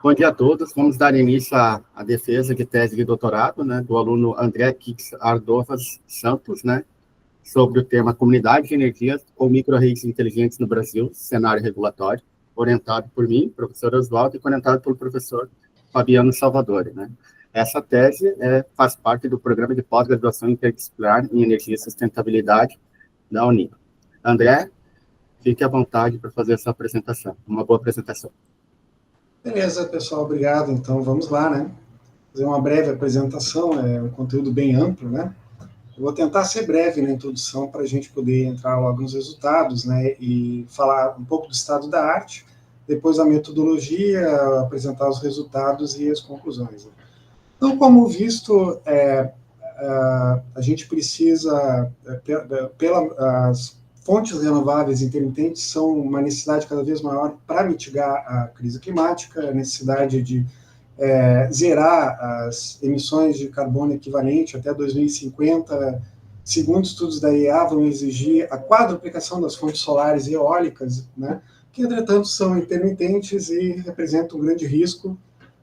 Bom dia a todos. Vamos dar início à defesa de tese de doutorado, né, do aluno André Kix Ardovas Santos, né, sobre o tema Comunidade de Energias ou Micro-redes inteligentes no Brasil, cenário regulatório, orientado por mim, professor Oswaldo, e orientado pelo professor Fabiano Salvadori, né. Essa tese faz parte do programa de pós-graduação interdisciplinar em energia e sustentabilidade da Unip. André, fique à vontade para fazer essa apresentação. Uma boa apresentação. Beleza, pessoal, obrigado. Então, vamos lá, né? Fazer uma breve apresentação, é um conteúdo bem amplo, né? Eu vou tentar ser breve na introdução para a gente poder entrar logo nos resultados, né? E falar um pouco do estado da arte, depois a metodologia, apresentar os resultados e as conclusões. Né? Então, como visto, a gente precisa, pelas fontes renováveis intermitentes são uma necessidade cada vez maior para mitigar a crise climática, a necessidade de zerar as emissões de carbono equivalente até 2050. Segundo estudos da IEA, vão exigir a quadruplicação das fontes solares e eólicas, né, que, entretanto, são intermitentes e representam um grande risco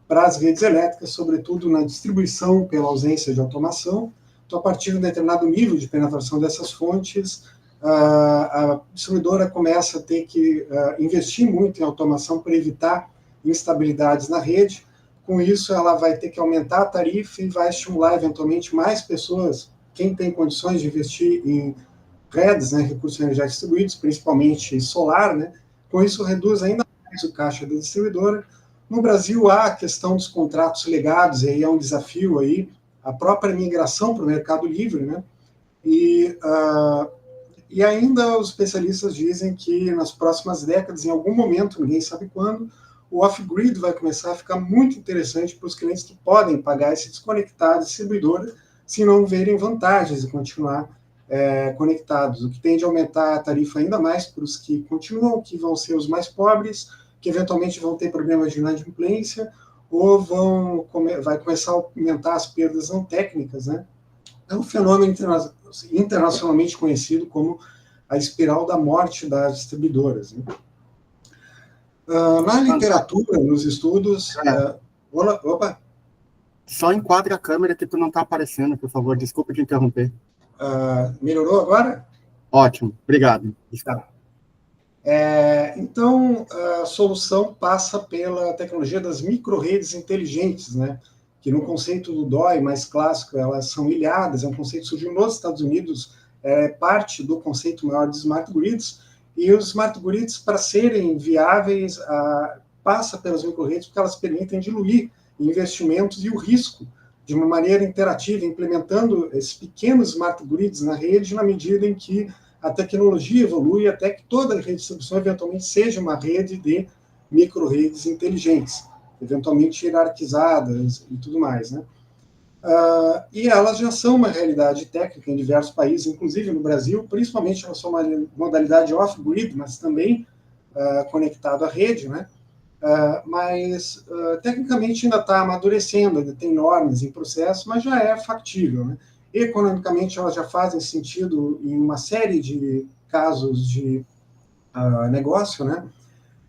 para as redes elétricas, sobretudo na distribuição pela ausência de automação. Então, a partir de um determinado nível de penetração dessas fontes, a distribuidora começa a ter que investir muito em automação para evitar instabilidades na rede. Com isso, ela vai ter que aumentar a tarifa e vai estimular, eventualmente, mais pessoas, quem tem condições de investir em redes, né, recursos energéticos distribuídos, principalmente solar, né. Com isso, reduz ainda mais o caixa da distribuidora. No Brasil, há a questão dos contratos legados, e aí é um desafio aí, a própria migração para o mercado livre, né, e ainda os especialistas dizem que nas próximas décadas, em algum momento, ninguém sabe quando, o off-grid vai começar a ficar muito interessante para os clientes que podem pagar esse desconectado distribuidor se não verem vantagens de continuar conectados, o que tende a aumentar a tarifa ainda mais para os que continuam, que vão ser os mais pobres, que eventualmente vão ter problemas de inadimplência, ou vai começar a aumentar as perdas não técnicas, né? É um fenômeno internacionalmente conhecido como a espiral da morte das distribuidoras. Né? Na literatura, nos estudos... Opa! Só enquadre a câmera que tu não está aparecendo, por favor. Desculpa te interromper. Melhorou agora? Ótimo, obrigado. Tá. Então, a solução passa pela tecnologia das micro-redes inteligentes, né? Que no conceito do DOI mais clássico, elas são ilhadas, é um conceito que surgiu nos Estados Unidos, parte do conceito maior de smart grids, e os smart grids, para serem viáveis, passa pelas micro-redes, porque elas permitem diluir investimentos e o risco de uma maneira interativa, implementando esses pequenos smart grids na rede, na medida em que a tecnologia evolui até que toda a rede de distribuição eventualmente seja uma rede de micro-redes inteligentes, eventualmente hierarquizadas e tudo mais, né? E elas já são uma realidade técnica em diversos países, inclusive no Brasil, principalmente elas são uma modalidade off-grid, mas também conectado à rede, né? Mas tecnicamente ainda está amadurecendo, ainda tem normas em processo, mas já é factível, né? Economicamente, elas já fazem sentido em uma série de casos de negócio, né?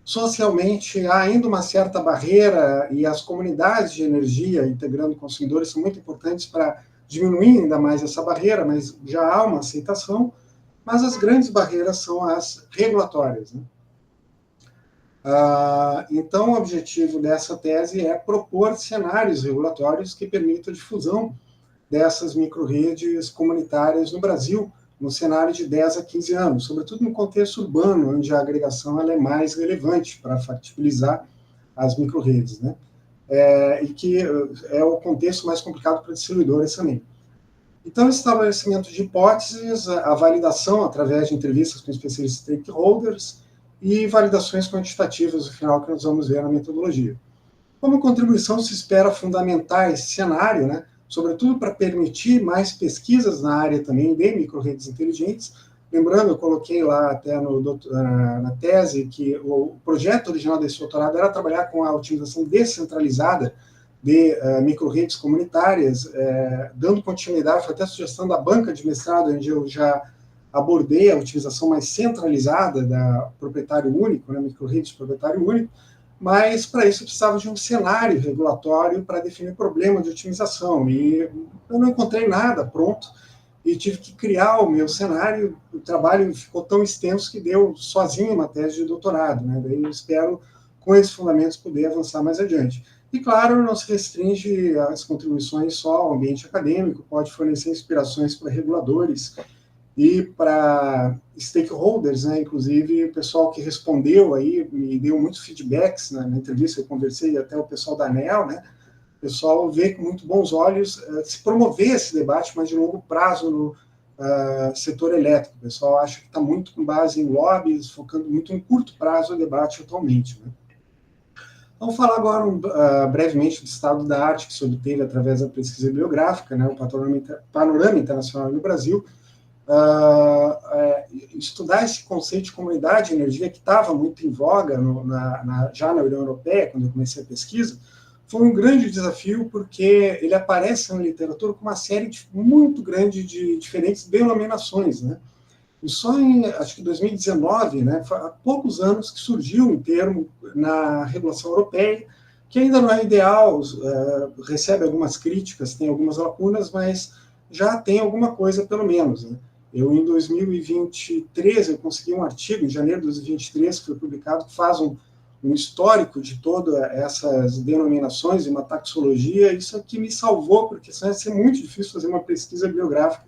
Socialmente, há ainda uma certa barreira, e as comunidades de energia, integrando consumidores, são muito importantes para diminuir ainda mais essa barreira, mas já há uma aceitação, mas as grandes barreiras são as regulatórias, né? Então, o objetivo dessa tese é propor cenários regulatórios que permitam a difusão dessas micro-redes comunitárias no Brasil, no cenário de 10 a 15 anos, sobretudo no contexto urbano, onde a agregação ela é mais relevante para factibilizar as micro-redes, né? E que é o contexto mais complicado para distribuidores também. Então, esse estabelecimento de hipóteses, a validação através de entrevistas com especialistas stakeholders e validações quantitativas, no final, que nós vamos ver na metodologia. Como contribuição, se espera fundamentar esse cenário, né? Sobretudo para permitir mais pesquisas na área também de micro-redes inteligentes. Lembrando, eu coloquei lá até na tese que o projeto original desse doutorado era trabalhar com a utilização descentralizada de micro-redes comunitárias, dando continuidade, foi até a sugestão da banca de mestrado, onde eu já abordei a utilização mais centralizada da proprietário único, né, micro-redes proprietário único, mas para isso precisava de um cenário regulatório para definir o problema de otimização, e eu não encontrei nada pronto, e tive que criar o meu cenário. O trabalho ficou tão extenso que deu sozinho uma tese de doutorado, né? Daí eu espero, com esses fundamentos, poder avançar mais adiante. E, claro, não se restringe as contribuições só ao ambiente acadêmico, pode fornecer inspirações para reguladores e para stakeholders, né? Inclusive o pessoal que respondeu aí me deu muitos feedbacks na entrevista, eu conversei até o pessoal da ANEEL, né? O pessoal vê com muito bons olhos se promover esse debate, mas de longo prazo no setor elétrico. O pessoal acha que está muito com base em lobbies, focando muito em curto prazo o debate atualmente, né? Vamos falar agora brevemente do estado da arte que se obteve através da pesquisa bibliográfica, né? O Panorama Internacional do Brasil. Estudar esse conceito de comunidade de energia que estava muito em voga já na União Europeia, quando eu comecei a pesquisa, foi um grande desafio, porque ele aparece na literatura com uma série muito grande de diferentes denominações, né? E só em, acho que 2019, né, há poucos anos que surgiu um termo na regulação europeia, que ainda não é ideal, recebe algumas críticas, tem algumas lacunas, mas já tem alguma coisa, pelo menos, né? Eu, em 2023, eu consegui um artigo, em janeiro de 2023, que foi publicado, que faz um histórico de todas essas denominações e uma taxologia. Isso aqui me salvou, porque senão ia ser muito difícil fazer uma pesquisa bibliográfica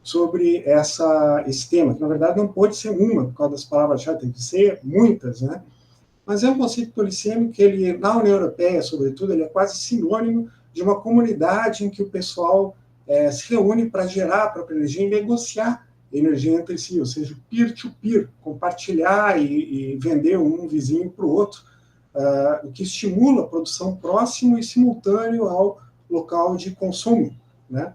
sobre esse tema, que na verdade não pode ser uma, por causa das palavras-chave, tem que ser muitas, né? Mas é um conceito polissêmico que ele, na União Europeia, sobretudo, ele é quase sinônimo de uma comunidade em que o pessoal se reúne para gerar a própria energia e negociar energia entre si, ou seja, peer-to-peer, compartilhar e vender um vizinho para o outro, o que estimula a produção próximo e simultâneo ao local de consumo, né?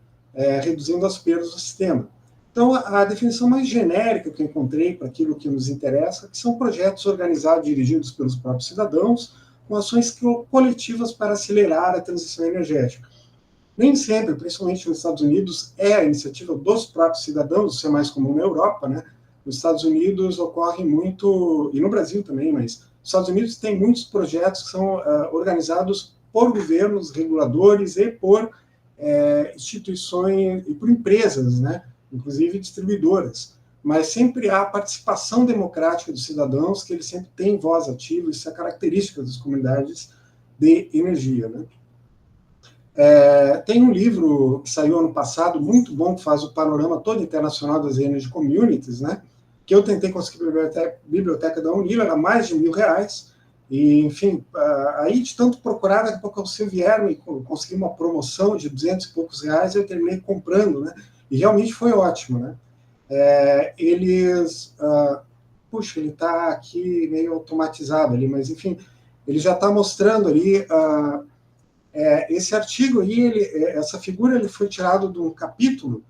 Reduzindo as perdas do sistema. Então, a definição mais genérica que eu encontrei para aquilo que nos interessa, que são projetos organizados e dirigidos pelos próprios cidadãos, com ações coletivas para acelerar a transição energética. Nem sempre, principalmente nos Estados Unidos, é a iniciativa dos próprios cidadãos, isso é mais comum na Europa, né? Nos Estados Unidos ocorre muito, e no Brasil também, mas nos Estados Unidos tem muitos projetos que são organizados por governos, reguladores e por instituições e por empresas, né? Inclusive distribuidoras. Mas sempre há a participação democrática dos cidadãos, que eles sempre têm voz ativa, isso é característica das comunidades de energia, né? Tem um livro que saiu ano passado, muito bom, que faz o panorama todo internacional das Energy Communities, né? Que eu tentei conseguir na biblioteca da Unila, era mais de R$1.000, e, enfim, aí de tanto procurar, daqui a pouco você vieram e consegui uma promoção de 200 e poucos reais, eu terminei comprando, né? E realmente foi ótimo, né? Puxa, ele está aqui meio automatizado ali, mas, enfim, ele já está mostrando ali... esse artigo aí, essa figura, ele foi tirado de um capítulo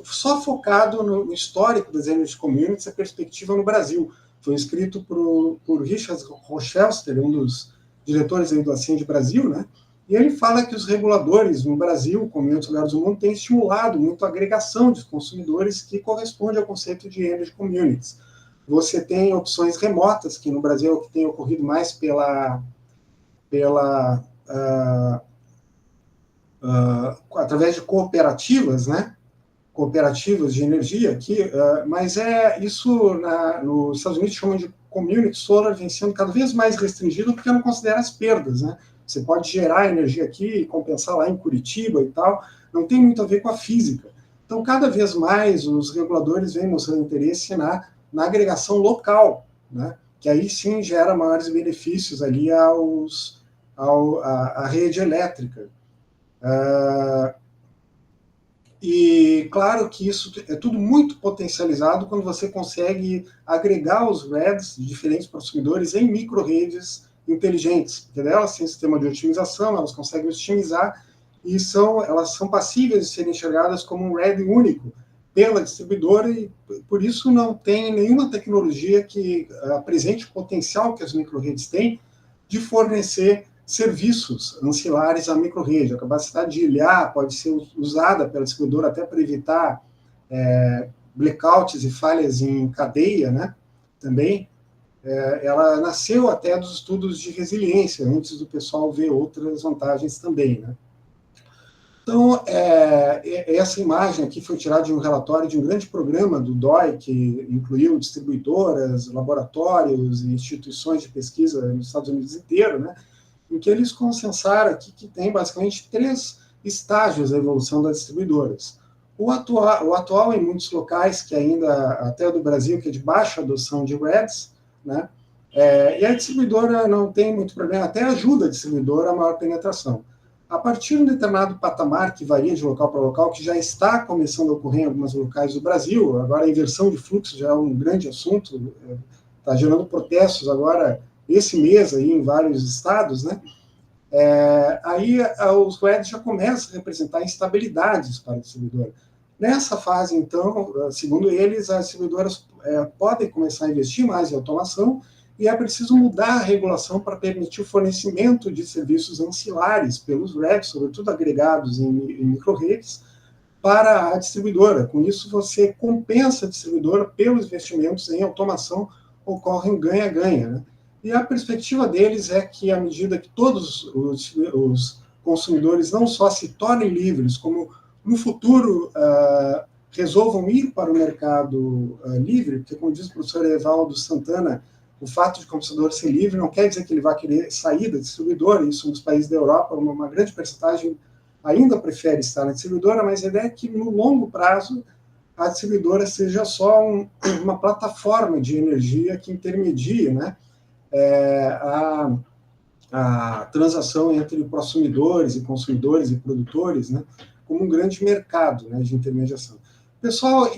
só focado no histórico das Energy Communities, a perspectiva no Brasil. Foi escrito por Richard Rochelster, um dos diretores aí do Acende Brasil, né? E ele fala que os reguladores no Brasil, como em outros lugares do mundo, têm estimulado muito a agregação de consumidores que corresponde ao conceito de Energy Communities. Você tem opções remotas, que no Brasil é o que tem ocorrido mais através de cooperativas, né? Cooperativas de energia, mas isso nos Estados Unidos chamam de community solar, vem sendo cada vez mais restringido porque não considera as perdas, né? Você pode gerar energia aqui e compensar lá em Curitiba e tal, não tem muito a ver com a física. Então, cada vez mais os reguladores vêm mostrando interesse na agregação local, né? Que aí sim gera maiores benefícios ali à rede elétrica. E claro que isso é tudo muito potencializado quando você consegue agregar os REDs de diferentes consumidores em micro-redes inteligentes, porque elas têm sistema de otimização, elas conseguem otimizar e elas são passíveis de serem enxergadas como um RED único pela distribuidora, e por isso não tem nenhuma tecnologia que apresente o potencial que as micro-redes têm de fornecer serviços ancilares à microrrede. A capacidade de ilhar pode ser usada pela distribuidora até para evitar blackouts e falhas em cadeia, né? Também. ela nasceu até dos estudos de resiliência, antes do pessoal ver outras vantagens também, né? Então, essa imagem aqui foi tirada de um relatório de um grande programa do DOI, que incluiu distribuidoras, laboratórios e instituições de pesquisa nos Estados Unidos inteiro, né, em que eles consensaram aqui que tem basicamente 3 estágios da evolução das distribuidoras. O atual em muitos locais, que ainda, até do Brasil, que é de baixa adoção de REDs, né, e a distribuidora não tem muito problema, até ajuda a distribuidora a maior penetração. A partir de um determinado patamar, que varia de local para local, que já está começando a ocorrer em alguns locais do Brasil, agora a inversão de fluxo já é um grande assunto, está gerando protestos agora, esse mês, aí, em vários estados, né? Aí os REDs já começam a representar instabilidades para a distribuidora. Nessa fase, então, segundo eles, as distribuidoras podem começar a investir mais em automação, e é preciso mudar a regulação para permitir o fornecimento de serviços ancilares pelos REDs, sobretudo agregados em micro-redes, para a distribuidora. Com isso, você compensa a distribuidora pelos investimentos em automação, ocorre um ganha-ganha, né? E a perspectiva deles é que, à medida que todos os consumidores não só se tornem livres, como no futuro resolvam ir para o mercado livre, porque, como diz o professor Evaldo Santana, o fato de o computador ser livre não quer dizer que ele vai querer sair da distribuidora. Isso nos países da Europa, uma grande percentagem ainda prefere estar na distribuidora, mas a ideia é que, no longo prazo, a distribuidora seja só uma plataforma de energia que intermedie, né, a transação entre consumidores e produtores, né, como um grande mercado, né, de intermediação. Pessoal,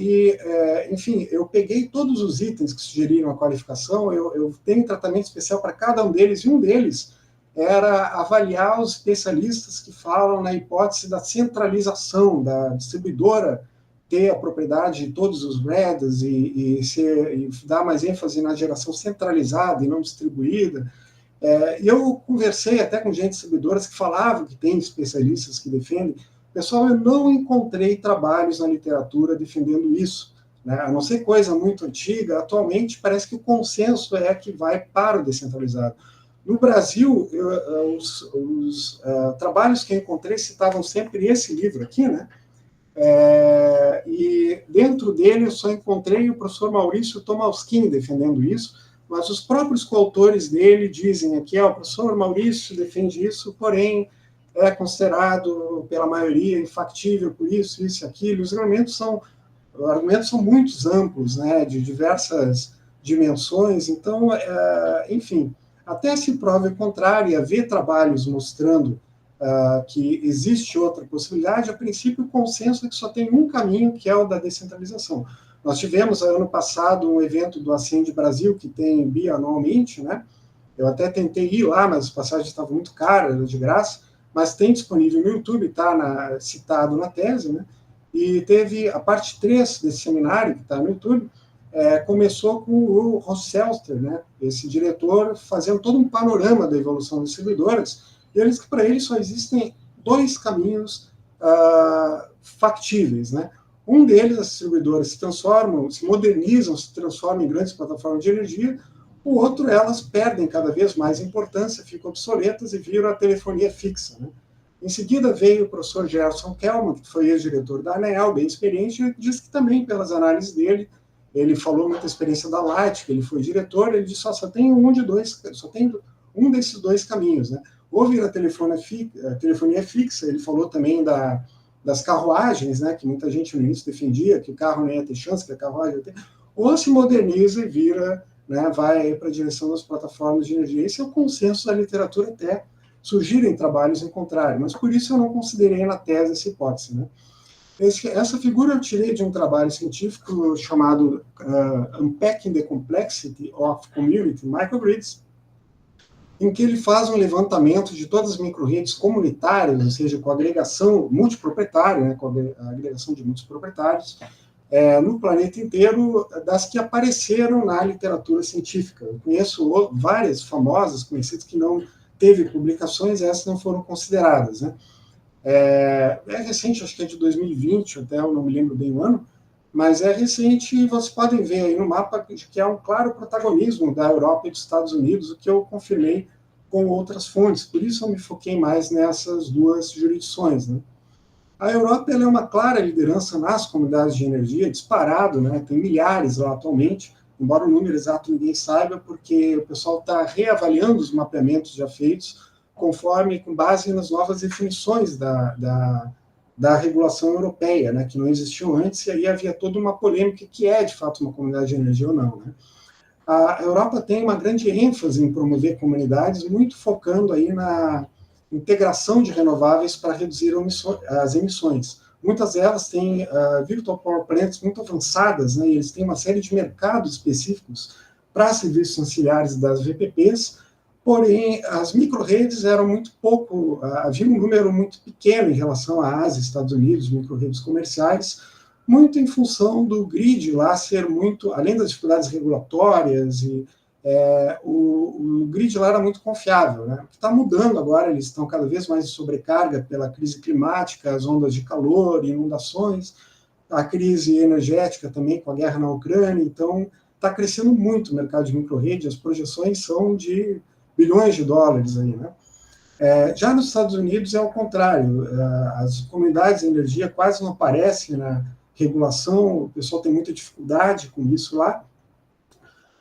enfim, eu peguei todos os itens que sugeriram a qualificação, eu tenho um tratamento especial para cada um deles, e um deles era avaliar os especialistas que falam na hipótese da centralização da distribuidora, ter a propriedade de todos os REDs e dar mais ênfase na geração centralizada e não distribuída. E eu conversei até com gente distribuidoras que falavam que tem especialistas que defendem. Pessoal, eu não encontrei trabalhos na literatura defendendo isso, né? A não ser coisa muito antiga. Atualmente, parece que o consenso é que vai para o descentralizado. No Brasil, os trabalhos que eu encontrei citavam sempre esse livro aqui, né? E dentro dele eu só encontrei o professor Maurício Tomalskin defendendo isso, mas os próprios coautores dele dizem aqui, o professor Maurício defende isso, porém é considerado pela maioria infactível por isso e aquilo. Os argumentos são muito amplos, né, de diversas dimensões. Então, enfim, até se prove o contrário, haver trabalhos mostrando que existe outra possibilidade, a princípio o consenso é que só tem um caminho, que é o da descentralização. Nós tivemos, ano passado, um evento do Ascend Brasil, que tem bianualmente, né? Eu até tentei ir lá, mas as passagens estavam muito caras, era de graça, mas tem disponível no YouTube, está citado na tese, né? E teve a parte 3 desse seminário, que está no YouTube, começou com o Rosselster, né? Esse diretor, fazendo todo um panorama da evolução das distribuidoras, e eles que para ele só existem 2 caminhos factíveis, né? Um deles, as distribuidoras se transformam, se modernizam, se transformam em grandes plataformas de energia. O outro, elas perdem cada vez mais importância, ficam obsoletas e viram a telefonia fixa, né? Em seguida veio o professor Gerson Kellman, que foi ex-diretor da ANEEL, bem experiente, e disse que também, pelas análises dele, ele falou muita experiência da Light, que ele foi diretor, ele disse, só tem um desses 2 caminhos, né? Ou vira a telefonia fixa, ele falou também das carruagens, né, que muita gente no início defendia, que o carro não ia ter chance, que a carruagem ia ter, ou se moderniza e vira, né, vai para a direção das plataformas de energia. Esse é o consenso da literatura, até surgirem trabalhos em contrário, mas por isso eu não considerei na tese essa hipótese, né. Essa figura eu tirei de um trabalho científico chamado Unpacking the Complexity of Community Microgrids, em que ele faz um levantamento de todas as micro-redes comunitárias, ou seja, com agregação multiproprietária, né, com a agregação de muitos proprietários, no planeta inteiro, das que apareceram na literatura científica. Eu conheço várias famosas, conhecidas, que não teve publicações, essas não foram consideradas, né. É recente, acho que é de 2020, até eu não me lembro bem o ano, mas é recente e vocês podem ver aí no mapa que há um claro protagonismo da Europa e dos Estados Unidos, o que eu confirmei com outras fontes, por isso eu me foquei mais nessas duas jurisdições, né? A Europa ela é uma clara liderança nas comunidades de energia, disparado, né? Tem milhares lá atualmente, embora o número exato ninguém saiba, porque o pessoal está reavaliando os mapeamentos já feitos, conforme, com base nas novas definições da regulação europeia, né? Que não existiam antes, e aí havia toda uma polêmica que é, de fato, uma comunidade de energia ou não, né? A Europa tem uma grande ênfase em promover comunidades, muito focando aí na integração de renováveis para reduzir as emissões. Muitas delas têm virtual power plants muito avançadas, né, e eles têm uma série de mercados específicos para serviços auxiliares das VPPs, porém, as micro-redes eram muito pouco, havia um número muito pequeno em relação à Ásia, Estados Unidos, micro-redes comerciais, muito em função do grid lá ser muito, além das dificuldades regulatórias, o grid lá era muito confiável, né? O que está mudando agora, eles estão cada vez mais em sobrecarga pela crise climática, as ondas de calor, inundações, a crise energética também com a guerra na Ucrânia, então está crescendo muito o mercado de microrede, as projeções são de bilhões de dólares aí, né? Já nos Estados Unidos é o contrário, as comunidades de energia quase não aparecem na regulação, o pessoal tem muita dificuldade com isso lá,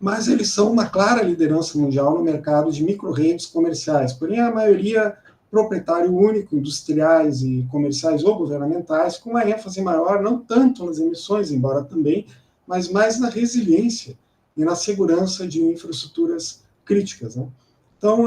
mas eles são uma clara liderança mundial no mercado de micro-redes comerciais, porém a maioria proprietário único, industriais e comerciais ou governamentais, com uma ênfase maior, não tanto nas emissões, embora também, mas mais na resiliência e na segurança de infraestruturas críticas, né? Então,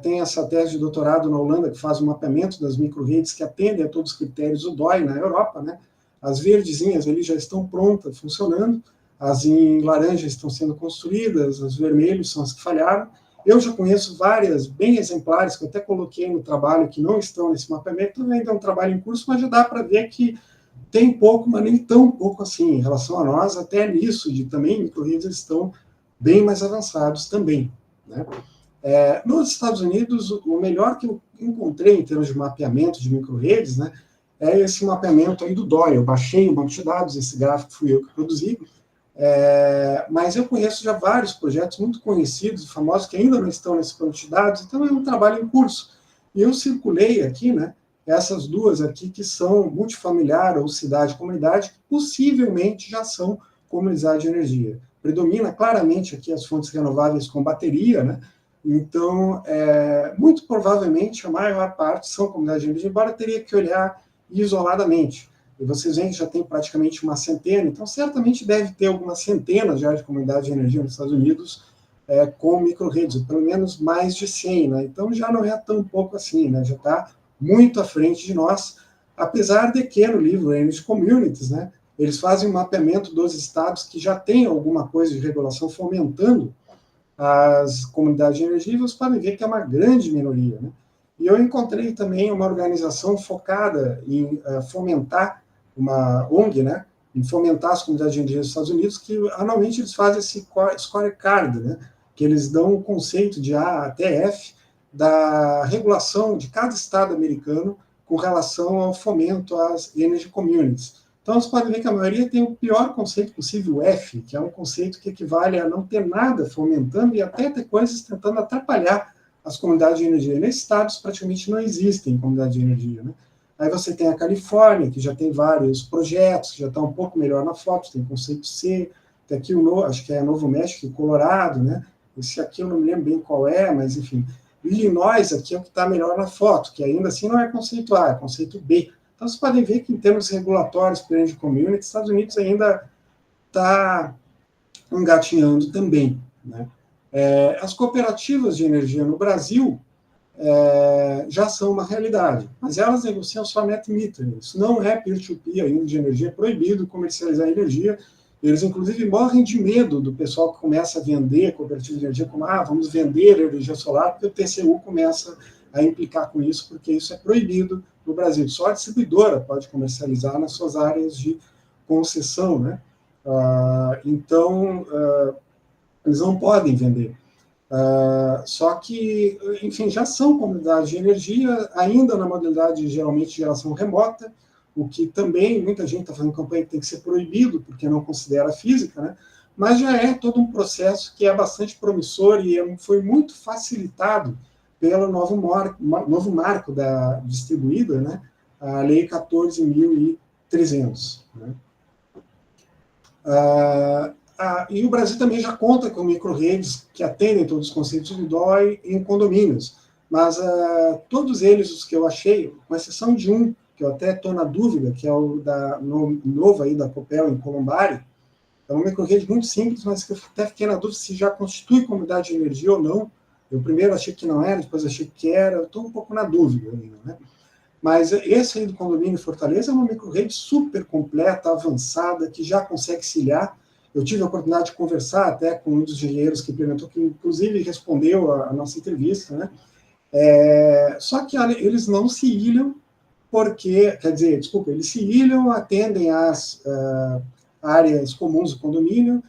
tem essa tese de doutorado na Holanda, que faz o mapeamento das micro-redes que atendem a todos os critérios do DOI na Europa, né? As verdezinhas ali já estão prontas, funcionando, as em laranja estão sendo construídas, as vermelhas são as que falharam. Eu já conheço várias bem exemplares, que eu até coloquei no trabalho, que não estão nesse mapeamento, ainda é um trabalho em curso, mas já dá para ver que tem pouco, mas nem tão pouco assim, em relação a nós, até nisso, de também micro-redes estão bem mais avançados também, né? Nos Estados Unidos, o melhor que eu encontrei em termos de mapeamento de micro-redes, né, é esse mapeamento aí do DOI. Eu baixei o banco de dados, esse gráfico fui eu que produzi, mas eu conheço já vários projetos muito conhecidos e famosos que ainda não estão nesse banco de dados, então é um trabalho em curso. E eu circulei aqui, né, essas duas aqui que são multifamiliar ou cidade-comunidade, que possivelmente já são comunidade de energia. Predomina claramente aqui as fontes renováveis com bateria, né? Então, muito provavelmente, a maior parte são comunidades de energia, embora teria que olhar isoladamente. E vocês veem que já tem praticamente uma centena, então certamente deve ter algumas centenas já de comunidades de energia nos Estados Unidos com micro-redes, pelo menos mais de 100, né? Então já não é tão pouco assim, né? Já está muito à frente de nós, apesar de que no livro Energy Communities, né, eles fazem um mapeamento dos estados que já têm alguma coisa de regulação fomentando as comunidades de energia, e vocês podem ver que é uma grande minoria, né? E eu encontrei também uma organização focada em fomentar, uma ONG, né, em fomentar as comunidades de energia dos Estados Unidos, que anualmente eles fazem esse scorecard, né, que eles dão um conceito de A até F da regulação de cada estado americano com relação ao fomento às energy communities. Então, você pode ver que a maioria tem o pior conceito possível, o F, que é um conceito que equivale a não ter nada fomentando e até ter coisas tentando atrapalhar as comunidades de energia. Nesses estados, praticamente não existem comunidades de energia, né? Aí você tem a Califórnia, que já tem vários projetos, que já está um pouco melhor na foto, tem o conceito C, tem aqui acho que é Novo México e Colorado, né? Esse aqui eu não me lembro bem qual é, mas enfim. Illinois aqui é o que está melhor na foto, que ainda assim não é conceito A, é conceito B. Então, vocês podem ver que, em termos regulatórios para energy community, os Estados Unidos ainda está engatinhando também, né? As cooperativas de energia no Brasil já são uma realidade, mas elas negociam só net metering. Isso não é peer-to-peer ainda de energia, é proibido comercializar energia. Eles, inclusive, morrem de medo do pessoal que começa a vender cooperativa de energia, como, vamos vender energia solar, porque o TCU começa a implicar com isso, porque isso é proibido no Brasil. Só a distribuidora pode comercializar nas suas áreas de concessão, né? Então, eles não podem vender. Só que, enfim, já são comunidades de energia, ainda na modalidade geralmente de geração remota, o que também muita gente está fazendo campanha que tem que ser proibido, porque não considera a física, né? Mas já é todo um processo que é bastante promissor e foi muito facilitado pelo novo marco da distribuída, né? A Lei 14.300. Né? E o Brasil também já conta com micro-redes que atendem todos os conceitos do DOI em condomínios, mas todos eles, os que eu achei, com exceção de um, que eu até estou na dúvida, que é o novo aí da Copel, em Colombari, é uma micro-rede muito simples, mas que eu até fiquei na dúvida se já constitui comunidade de energia ou não. Eu primeiro achei que não era, depois achei que era, eu estou um pouco na dúvida ainda, né? Mas esse aí do condomínio Fortaleza é uma micro-rede super completa, avançada, que já consegue se ilhar. Eu tive a oportunidade de conversar até com um dos engenheiros que implementou, que inclusive respondeu a nossa entrevista, né? Só que eles não se ilham porque, quer dizer, desculpa, eles se ilham, atendem às áreas comuns do condomínio,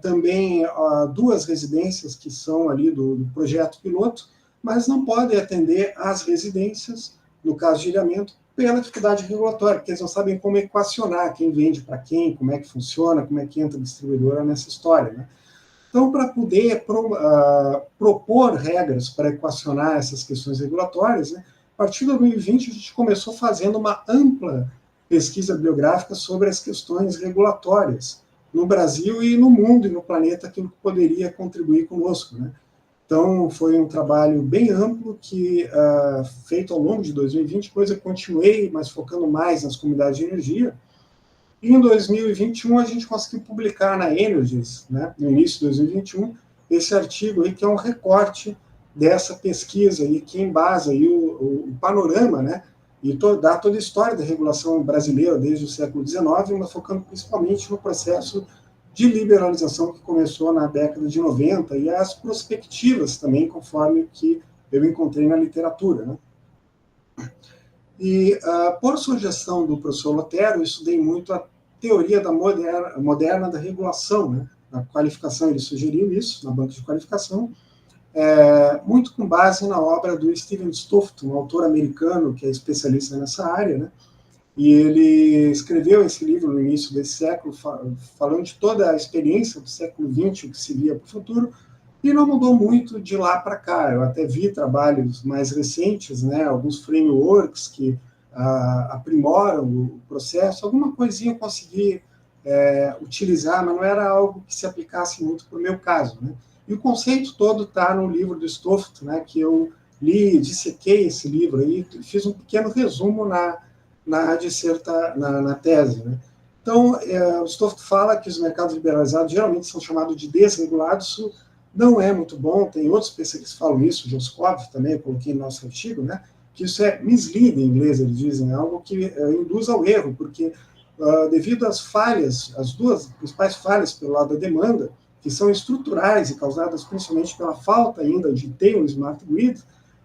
também duas residências que são ali do projeto piloto, mas não podem atender às residências, no caso de ilhamento, pela dificuldade regulatória, porque eles não sabem como equacionar quem vende para quem, como é que funciona, como é que entra a distribuidora nessa história, né? Então, para poder propor regras para equacionar essas questões regulatórias, né, a partir de 2020 a gente começou fazendo uma ampla pesquisa bibliográfica sobre as questões regulatórias no Brasil e no mundo e no planeta, aquilo que poderia contribuir conosco, né? Então, foi um trabalho bem amplo que, feito ao longo de 2020, depois eu continuei, mas focando mais nas comunidades de energia. E em 2021 a gente conseguiu publicar na Energies, né, no início de 2021, esse artigo aí que é um recorte dessa pesquisa aí que embasa aí o panorama, né, e dá toda a história da regulação brasileira desde o século XIX, mas focando principalmente no processo de liberalização que começou na década de 90 e as perspectivas também, conforme que eu encontrei na literatura, né. E, por sugestão do professor Lotero, eu estudei muito a teoria da moderna da regulação, né? Na qualificação, ele sugeriu isso, na banca de qualificação, muito com base na obra do Stephen Stoughton, um autor americano que é especialista nessa área, né? E ele escreveu esse livro no início desse século, falando de toda a experiência do século XX, o que se via para o futuro, e não mudou muito de lá para cá. Eu até vi trabalhos mais recentes, né, alguns frameworks que aprimoram o processo, alguma coisinha eu consegui utilizar, mas não era algo que se aplicasse muito para o meu caso, né? E o conceito todo está no livro do Stoughton, né, que eu li, dissequei esse livro aí, fiz um pequeno resumo na tese, né? Então, o Stoughton fala que os mercados liberalizados geralmente são chamados de desregulados. Isso não é muito bom, tem outros especialistas que falam isso, Joskov também, eu coloquei no nosso artigo, né, que isso é misleading, em inglês eles dizem, algo que induz ao erro, porque devido às falhas, as duas principais falhas pelo lado da demanda, que são estruturais e causadas principalmente pela falta ainda de ter um smart grid,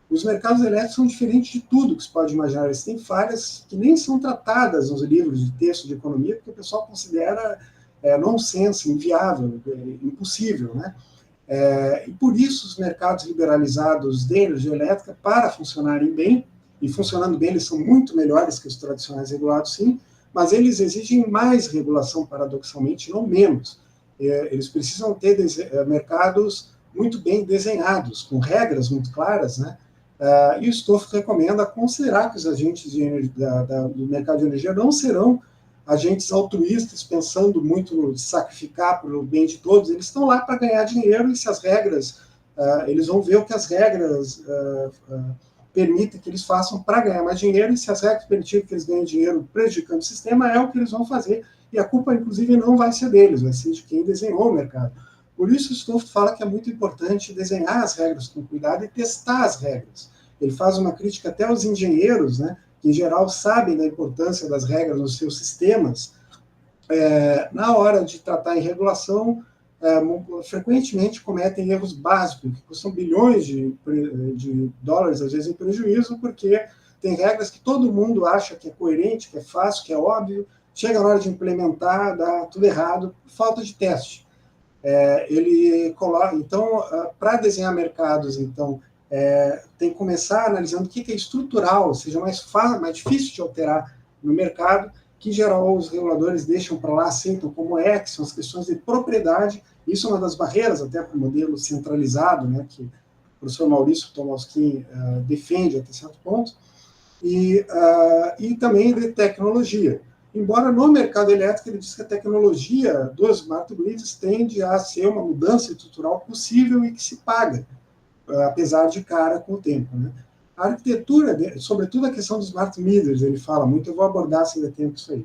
os mercados elétricos são diferentes de tudo que se pode imaginar. Eles têm falhas que nem são tratadas nos livros de texto de economia, porque o pessoal considera nonsense, inviável, impossível, né? E por isso os mercados liberalizados de energia elétrica, para funcionarem bem, e funcionando bem eles são muito melhores que os tradicionais regulados, sim, mas eles exigem mais regulação, paradoxalmente, não menos. Eles precisam ter mercados muito bem desenhados, com regras muito claras, né? E o Stoughton recomenda considerar que os agentes do mercado de energia não serão agentes altruístas, pensando muito no sacrificar pelo bem de todos. Eles estão lá para ganhar dinheiro, e se as regras, eles vão ver o que as regras permitem que eles façam para ganhar mais dinheiro, e se as regras permitirem que eles ganhem dinheiro prejudicando o sistema, é o que eles vão fazer, e a culpa, inclusive, não vai ser deles, vai ser de quem desenhou o mercado. Por isso, o Stoughton fala que é muito importante desenhar as regras com cuidado e testar as regras. Ele faz uma crítica até aos engenheiros, né, que, em geral, sabem da importância das regras nos seus sistemas. Na hora de tratar em regulação, frequentemente cometem erros básicos, que custam bilhões de dólares, às vezes, em prejuízo, porque tem regras que todo mundo acha que é coerente, que é fácil, que é óbvio, chega na hora de implementar, dá tudo errado, por falta de teste. Ele coloca, então, para desenhar mercados, então, tem que começar analisando o que é estrutural, ou seja, mais difícil de alterar no mercado, que, em geral, os reguladores deixam para lá, aceitam como que são as questões de propriedade. Isso é uma das barreiras até para o modelo centralizado, né, que o professor Maurício Tomowski defende até certo ponto, e também de tecnologia. Embora no mercado elétrico ele diz que a tecnologia dos smart grids tende a ser uma mudança estrutural possível e que se paga, apesar de cara com o tempo, né? A arquitetura, sobretudo a questão dos smart meters, ele fala muito, eu vou abordar se der tempo isso aí.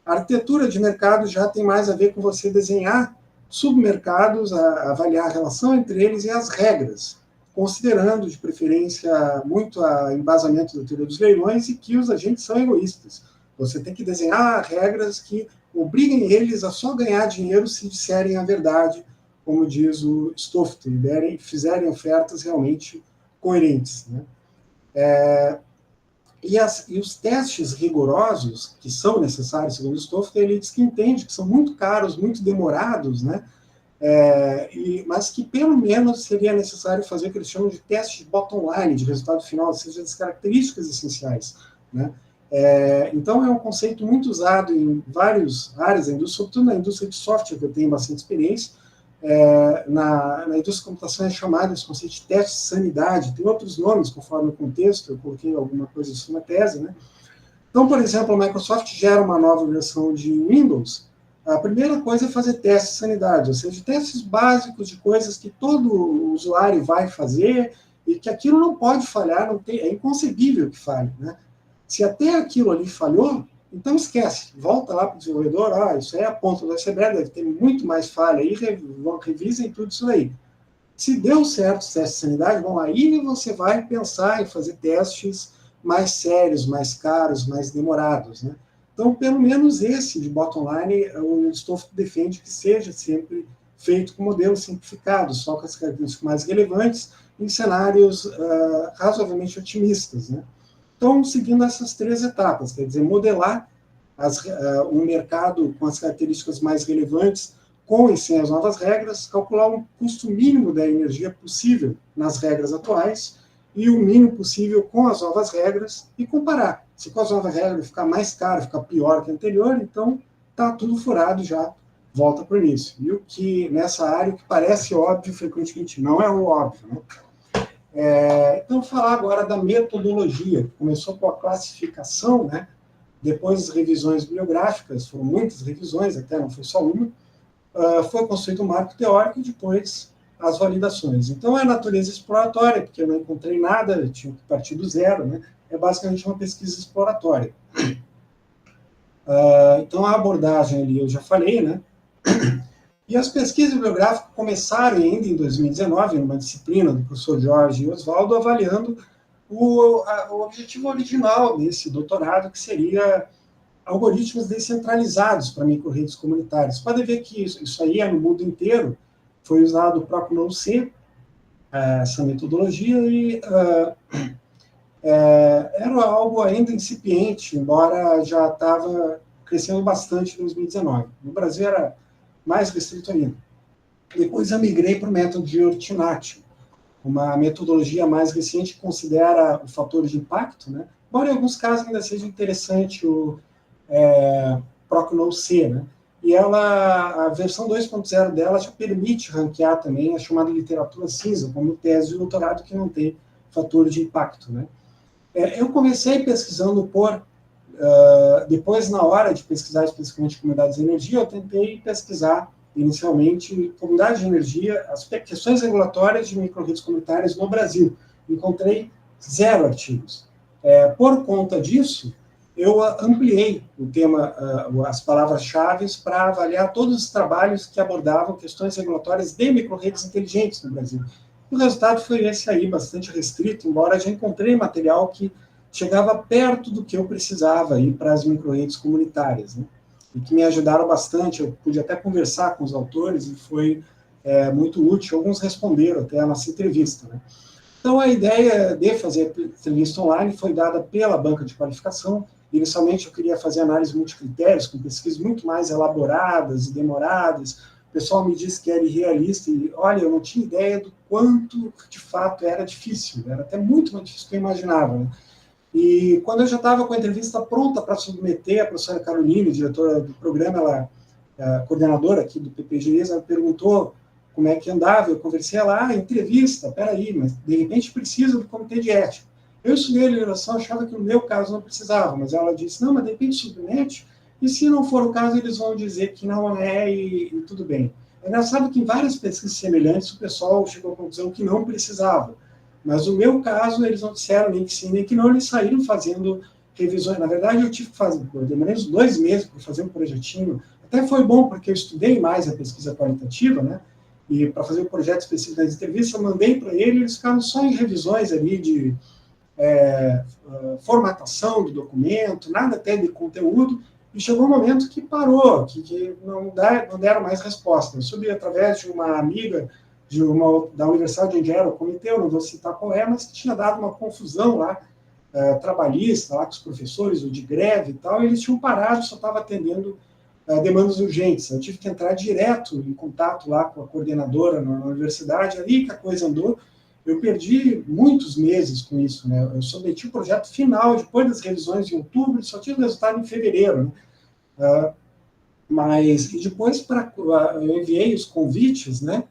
A arquitetura de mercado já tem mais a ver com você desenhar submercados, avaliar a relação entre eles e as regras, considerando, de preferência, muito o embasamento da teoria dos leilões e que os agentes são egoístas. Você tem que desenhar regras que obriguem eles a só ganhar dinheiro se disserem a verdade, como diz o Stoft, e fizerem ofertas realmente coerentes, né? E os testes rigorosos que são necessários, segundo o Stoft, ele diz que entende que são muito caros, muito demorados, né? Mas que pelo menos seria necessário fazer o que eles chamam de teste bottom line, de resultado final, ou seja, das características essenciais, né? Então é um conceito muito usado em várias áreas da indústria, sobretudo na indústria de software, que eu tenho bastante experiência. Na indústria de computação é chamado esse conceito de teste de sanidade, tem outros nomes conforme o contexto, eu coloquei alguma coisa disso na tese, né? Então, por exemplo, a Microsoft gera uma nova versão de Windows, a primeira coisa é fazer testes de sanidade, ou seja, testes básicos de coisas que todo usuário vai fazer e que aquilo não pode falhar, é inconcebível que falhe, né? Se até aquilo ali falhou, então esquece, volta lá para o desenvolvedor, isso aí é a ponta do iceberg, deve ter muito mais falha aí, revisem tudo isso aí. Se deu certo os testes de sanidade, bom, aí você vai pensar em fazer testes mais sérios, mais caros, mais demorados, né? Então, pelo menos esse de bottom line, o Stoft defende que seja sempre feito com modelo simplificado, só com as características mais relevantes, em cenários razoavelmente otimistas, né? Então, seguindo essas 3 etapas, quer dizer, modelar um mercado com as características mais relevantes, com e sem as novas regras, calcular um custo mínimo da energia possível nas regras atuais e o mínimo possível com as novas regras e comparar. Se com as novas regras ficar mais caro, ficar pior que a anterior, então está tudo furado já, volta para o início. E o que, nessa área, o que parece óbvio, frequentemente não é o óbvio, né? Então, falar agora da metodologia. Começou com a classificação, né? Depois as revisões bibliográficas, foram muitas revisões, até não foi só uma, foi construído um marco teórico e depois as validações. Então, é a natureza exploratória, porque eu não encontrei nada, eu tinha que partir do zero, né? É basicamente uma pesquisa exploratória. Então, a abordagem ali eu já falei, né? E as pesquisas bibliográficas começaram ainda em 2019, numa disciplina do professor Jorge e Oswaldo, avaliando o objetivo original desse doutorado, que seria algoritmos descentralizados para micro-redes comunitárias. Podem ver que isso aí é no mundo inteiro, foi usado o próprio NoC, essa metodologia, e era algo ainda incipiente, embora já estava crescendo bastante em 2019. No Brasil era mais restrito ainda. Depois eu migrei para o método de Ortinati, uma metodologia mais recente que considera o fator de impacto, né? Embora em alguns casos ainda seja interessante o PROC-NoC, né? E a versão 2.0 dela já permite ranquear também a chamada literatura cinza, como tese de doutorado que não tem fator de impacto, né? Eu comecei pesquisando depois, na hora de pesquisar especificamente comunidades de energia, eu tentei pesquisar inicialmente comunidades de energia, as questões regulatórias de micro-redes comunitárias no Brasil. Encontrei 0 artigos. Por conta disso, eu ampliei o tema, as palavras-chave, para avaliar todos os trabalhos que abordavam questões regulatórias de micro-redes inteligentes no Brasil. O resultado foi esse aí, bastante restrito, embora já encontrei material que chegava perto do que eu precisava aí para as micro-redes comunitárias, né? E que me ajudaram bastante. Eu pude até conversar com os autores e foi muito útil. Alguns responderam até a nossa entrevista, né? Então, a ideia de fazer a entrevista online foi dada pela banca de qualificação. Inicialmente, eu queria fazer análise multicritérios, com pesquisas muito mais elaboradas e demoradas. O pessoal me disse que era irrealista e, olha, eu não tinha ideia do quanto, de fato, era difícil. Era até muito mais difícil do que eu imaginava, né? E quando eu já estava com a entrevista pronta para submeter, a professora Caroline, diretora do programa, ela a coordenadora aqui do PPGs, ela perguntou como é que andava, eu conversei lá, entrevista, peraí, mas de repente precisa do comitê de ética. Eu estudei a legislação, achava que no meu caso não precisava, mas ela disse, não, mas de repente submete, e se não for o caso, eles vão dizer que não é e tudo bem. É engraçado que em várias pesquisas semelhantes o pessoal chegou à conclusão que não precisava, mas no meu caso eles não disseram nem que sim, nem que não, eles saíram fazendo revisões. Na verdade, eu tive que fazer, eu demorei uns 2 meses para fazer um projetinho. Até foi bom, porque eu estudei mais a pesquisa qualitativa, né? E para fazer o projeto específico das entrevistas, eu mandei para ele, eles ficaram só em revisões ali de formatação do documento, nada até de conteúdo, e chegou um momento que parou, que não deram mais resposta. Eu subi através de uma amiga da universidade onde era o comitê, eu não vou citar qual é, mas que tinha dado uma confusão lá, trabalhista, lá com os professores, ou de greve e tal, e eles tinham parado, só estava atendendo demandas urgentes. Eu tive que entrar direto em contato lá com a coordenadora na universidade, ali que a coisa andou. Eu perdi muitos meses com isso, né? Eu submeti o projeto final, depois das revisões em outubro, só tive resultado em fevereiro, né? Mas e depois eu enviei os convites, né?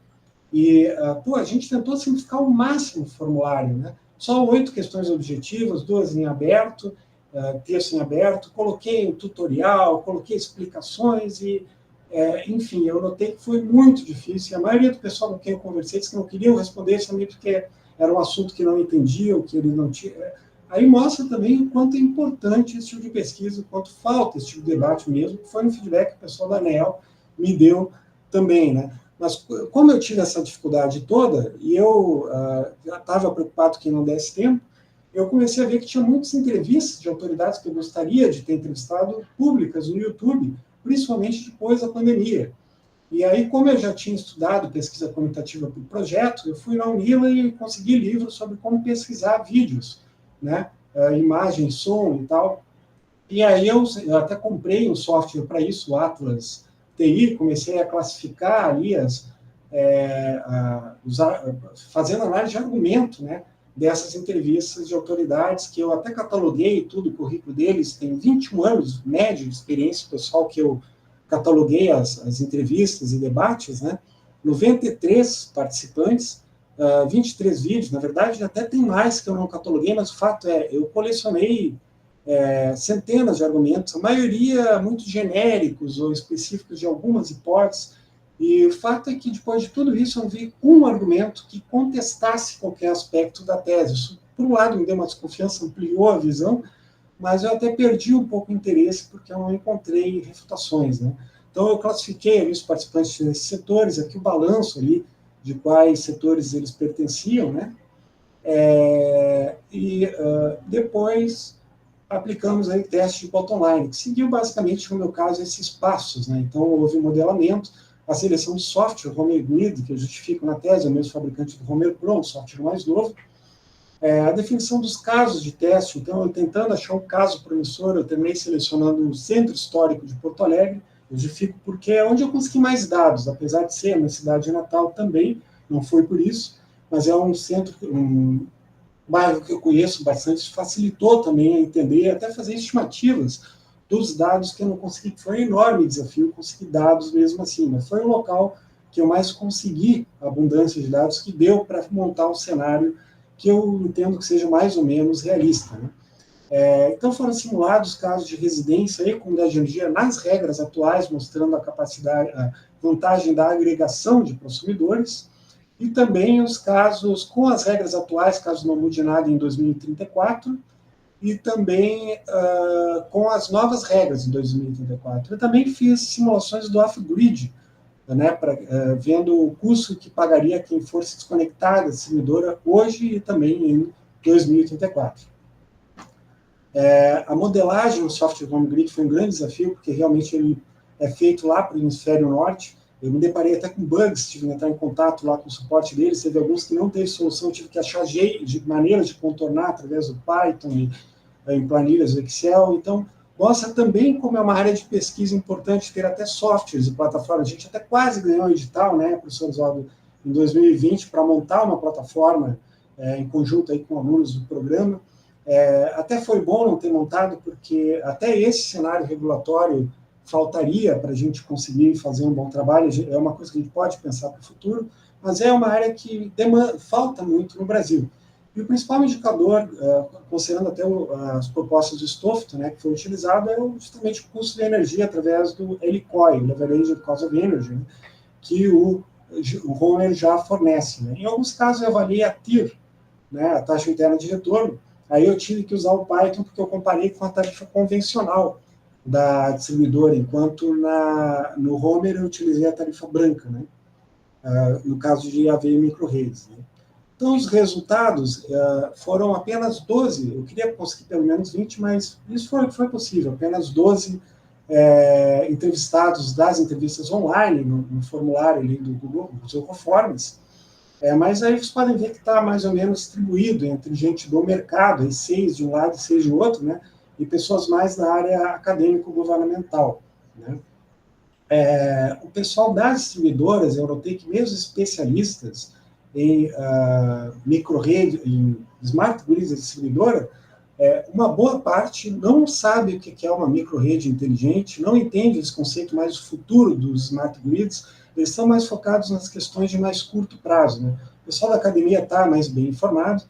E a gente tentou simplificar ao máximo o formulário, né? Só 8 questões objetivas, 2 em aberto, texto em aberto, coloquei um tutorial, coloquei explicações e, enfim, eu notei que foi muito difícil. A maioria do pessoal com quem eu conversei disse que não queriam responder também porque era um assunto que não entendiam, que eles não tinham. Aí mostra também o quanto é importante esse tipo de pesquisa, o quanto falta esse tipo de debate mesmo, que foi um feedback que o pessoal da ANEEL me deu também, né? Mas como eu tive essa dificuldade toda, e eu já estava preocupado que não desse tempo, eu comecei a ver que tinha muitas entrevistas de autoridades que eu gostaria de ter entrevistado públicas no YouTube, principalmente depois da pandemia. E aí, como eu já tinha estudado pesquisa quantitativa para o projeto, eu fui na Unila e consegui livros sobre como pesquisar vídeos, né? Imagem, som e tal. E aí eu até comprei um software para isso, o Atlas TI, comecei a classificar ali fazendo análise de argumento, né, dessas entrevistas de autoridades, que eu até cataloguei tudo, o currículo deles, tem 21 anos, médio de experiência pessoal que eu cataloguei as entrevistas e debates, né, 93 participantes, 23 vídeos, na verdade até tem mais que eu não cataloguei, mas o fato é, eu colecionei centenas de argumentos, a maioria muito genéricos ou específicos de algumas hipóteses, e o fato é que, depois de tudo isso, eu não vi um argumento que contestasse qualquer aspecto da tese. Isso, por um lado, me deu uma desconfiança, ampliou a visão, mas eu até perdi um pouco o interesse, porque eu não encontrei refutações, né? Então, eu classifiquei ali os participantes desses setores, aqui o balanço ali de quais setores eles pertenciam, né? Depois aplicamos aí teste de bottom line, que seguiu basicamente, no meu caso, esses passos, né? Então, houve um modelamento, a seleção de software, o Homer Grid, que eu justifico na tese, é o mesmo fabricante do Homer Pro, um software mais novo, a definição dos casos de teste, então, eu tentando achar um caso promissor, eu terminei selecionando o Centro Histórico de Porto Alegre, eu justifico porque é onde eu consegui mais dados, apesar de ser a minha cidade natal também, não foi por isso, mas é um centro, um bairro que eu conheço bastante, facilitou também a entender e até fazer estimativas dos dados que eu não consegui, que foi um enorme desafio conseguir dados mesmo assim, mas foi o local que eu mais consegui abundância de dados que deu para montar um cenário que eu entendo que seja mais ou menos realista, né? Então foram simulados casos de residência e comunidade de energia nas regras atuais, mostrando a capacidade, a vantagem da agregação de consumidores, e também os casos com as regras atuais, caso não mude nada em 2034, e também com as novas regras em 2034. Eu também fiz simulações do off-grid, né, vendo o custo que pagaria quem fosse desconectar da distribuidora hoje e também em 2034. A modelagem do software home grid foi um grande desafio, porque realmente ele é feito lá para o hemisfério norte. Eu me deparei até com bugs, tive que entrar em contato lá com o suporte deles, teve alguns que não teve solução, tive que achar maneiras de contornar através do Python e em planilhas do Excel. Então, mostra também como é uma área de pesquisa importante ter até softwares e plataformas. A gente até quase ganhou um edital, né, professor Oswaldo, em 2020, para montar uma plataforma em conjunto aí com alunos do programa, Até foi bom não ter montado, porque até esse cenário regulatório faltaria para a gente conseguir fazer um bom trabalho. É uma coisa que a gente pode pensar para o futuro, mas é uma área que falta muito no Brasil. E o principal indicador, considerando até as propostas do Stoft, né, que foi utilizado, é justamente o custo de energia através do LCOE, Leverage Cost of Energy, né, que o Homer já fornece. Né. Em alguns casos, eu avaliei a TIR, né, a taxa interna de retorno. Aí eu tive que usar o Python porque eu comparei com a tarifa convencional da distribuidora, enquanto no Homer eu utilizei a tarifa branca, né, no caso de AV e microredes. Né. Então, os resultados foram apenas 12, eu queria conseguir pelo menos 20, mas isso foi possível, apenas 12 entrevistados das entrevistas online, no formulário ali do Google, dos Forms. Mas aí vocês podem ver que está mais ou menos distribuído entre gente do mercado, aí 6 de um lado e 6 de outro, né, e pessoas mais da área acadêmico-governamental. Né. O pessoal das distribuidoras, eu notei que mesmo especialistas em micro-rede, em smart grids da distribuidora, uma boa parte não sabe o que é uma micro-rede inteligente, não entende esse conceito mais do futuro dos smart grids, eles estão mais focados nas questões de mais curto prazo. Né? O pessoal da academia está mais bem informado,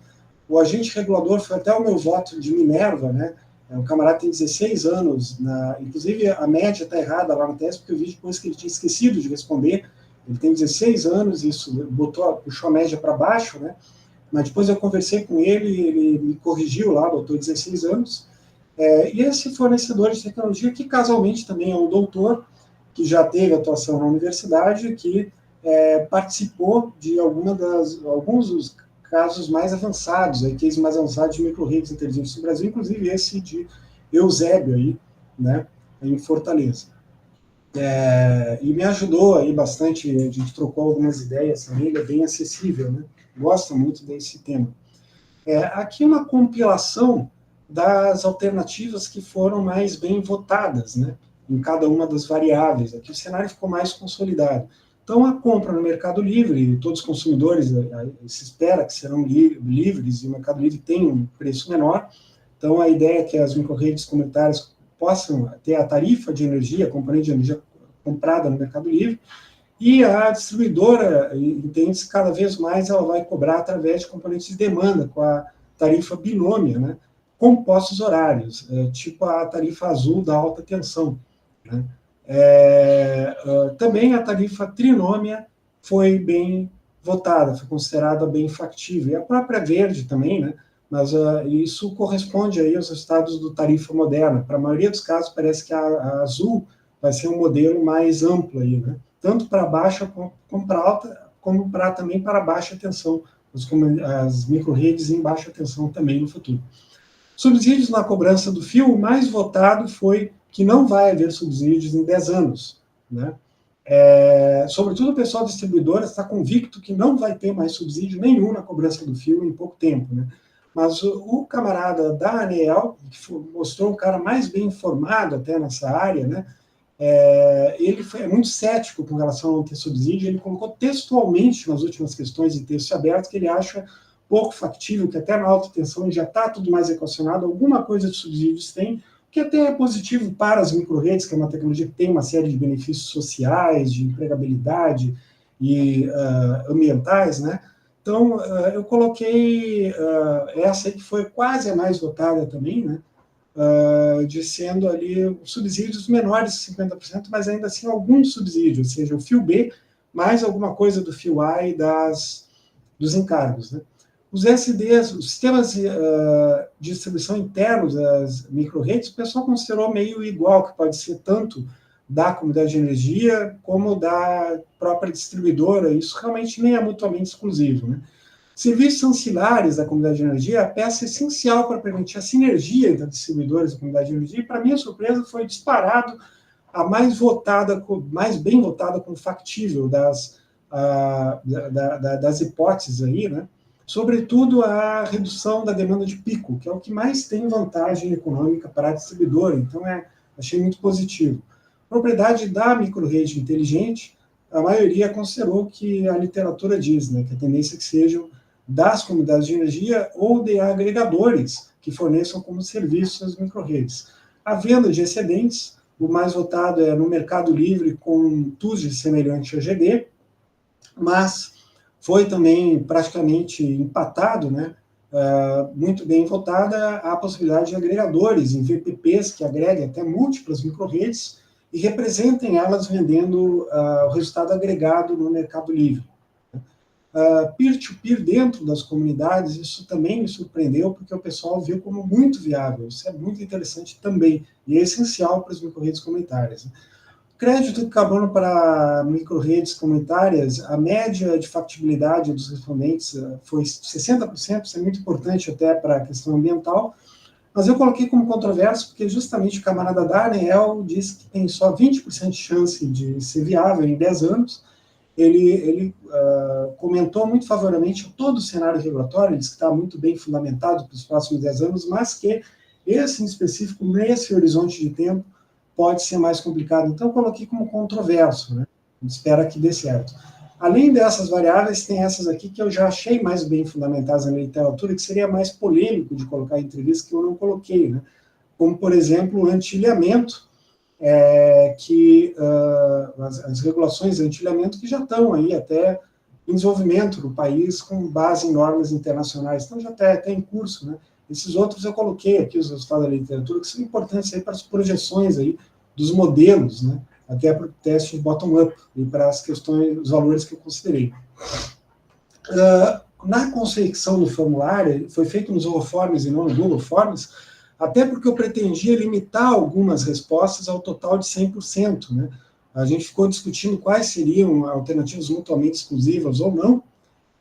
o agente regulador foi até o meu voto de Minerva, né? O camarada tem 16 anos, inclusive a média está errada lá no teste, porque eu vi depois que ele tinha esquecido de responder. Ele tem 16 anos, isso puxou a média para baixo, né? Mas depois eu conversei com ele me corrigiu lá, botou 16 anos. E esse fornecedor de tecnologia, que casualmente também é um doutor, que já teve atuação na universidade, que participou de alguns dos casos mais avançados, cases mais avançados de micro-redes inteligentes no Brasil, inclusive esse de Eusébio, aí, né, em Fortaleza. E me ajudou aí bastante, a gente trocou algumas ideias também, ele é bem acessível, né, gosta muito desse tema. Aqui uma compilação das alternativas que foram mais bem votadas, né, em cada uma das variáveis. Aqui o cenário ficou mais consolidado. Então, a compra no Mercado Livre, todos os consumidores se espera que serão livres, e o Mercado Livre tem um preço menor. Então, a ideia é que as micro-redes comunitárias possam ter a tarifa de energia, a componente de energia comprada no Mercado Livre, e a distribuidora entende que cada vez mais ela vai cobrar através de componentes de demanda, com a tarifa binômia, né, com postos horários, tipo a tarifa azul da alta tensão. Né. Também a tarifa trinômia foi bem votada, foi considerada bem factível. E a própria verde também, né, mas isso corresponde aí aos resultados do tarifa moderna. Para a maioria dos casos, parece que a azul vai ser um modelo mais amplo aí, né, tanto para baixa como para alta, como também para baixa tensão, as micro-redes em baixa tensão também no futuro. Subsídios na cobrança do fio, o mais votado foi que não vai haver subsídios em 10 anos. Né? Sobretudo o pessoal distribuidor está convicto que não vai ter mais subsídio nenhum na cobrança do fio em pouco tempo. Né? Mas o camarada da ANEEL, que mostrou um cara mais bem informado até nessa área, né? Ele é muito cético com relação a não ter subsídio, ele colocou textualmente nas últimas questões de texto aberto que ele acha pouco factível, que até na alta tensão já está tudo mais equacionado, alguma coisa de subsídios tem, que até é positivo para as micro-redes, que é uma tecnologia que tem uma série de benefícios sociais, de empregabilidade e ambientais, né? Então, eu coloquei essa aí que foi quase a mais votada também, né? Dizendo ali subsídios menores de 50%, mas ainda assim alguns subsídios, ou seja, o fio B, mais alguma coisa do fio A e dos encargos. Né? Os SDs, os sistemas de distribuição internos das micro-redes, o pessoal considerou meio igual, que pode ser tanto da comunidade de energia como da própria distribuidora, isso realmente nem é mutuamente exclusivo. Né? Serviços ancilares da comunidade de energia é a peça essencial para permitir a sinergia entre distribuidores da comunidade de energia, e, para minha surpresa, foi disparado a mais votada, mais bem votada como factível das hipóteses aí, né? Sobretudo a redução da demanda de pico, que é o que mais tem vantagem econômica para a distribuidora, então achei muito positivo. Propriedade da micro-rede inteligente, a maioria considerou que a literatura diz, né, que a tendência é que sejam das comunidades de energia ou de agregadores, que forneçam como serviço as microrredes. A venda de excedentes, o mais votado é no Mercado Livre com TUSD semelhante a GD, mas foi também praticamente empatado, né? Muito bem votada a possibilidade de agregadores em VPPs que agreguem até múltiplas microrredes e representem elas vendendo o resultado agregado no Mercado Livre. Peer-to-peer dentro das comunidades, isso também me surpreendeu, porque o pessoal viu como muito viável. Isso é muito interessante também, e é essencial para as microrredes comunitárias. Crédito de carbono para microrredes comunitárias, a média de factibilidade dos respondentes foi 60%, isso é muito importante até para a questão ambiental, mas eu coloquei como controverso porque justamente o camarada Darnell disse que tem só 20% de chance de ser viável em 10 anos. Ele comentou muito favoravelmente todo o cenário regulatório, ele disse que está muito bem fundamentado para os próximos 10 anos, mas que esse em específico, nesse horizonte de tempo, pode ser mais complicado. Então, eu coloquei como controverso, né? Espera que dê certo. Além dessas variáveis, tem essas aqui que eu já achei mais bem fundamentadas na literatura, que seria mais polêmico de colocar em entrevista, que eu não coloquei, né? Como, por exemplo, o anti-ilhamento, que as regulações de anti-ilhamento que já estão aí até em desenvolvimento no país com base em normas internacionais, então já está até em curso, né? Esses outros eu coloquei aqui, os resultados da literatura, que são importantes aí para as projeções aí dos modelos, né? Até para o teste de bottom-up e para as questões, os valores que eu considerei. Na concepção do formulário, foi feito nos Euroforms e não no Google Forms, até porque eu pretendia limitar algumas respostas ao total de 100%, né? A gente ficou discutindo quais seriam alternativas mutuamente exclusivas ou não,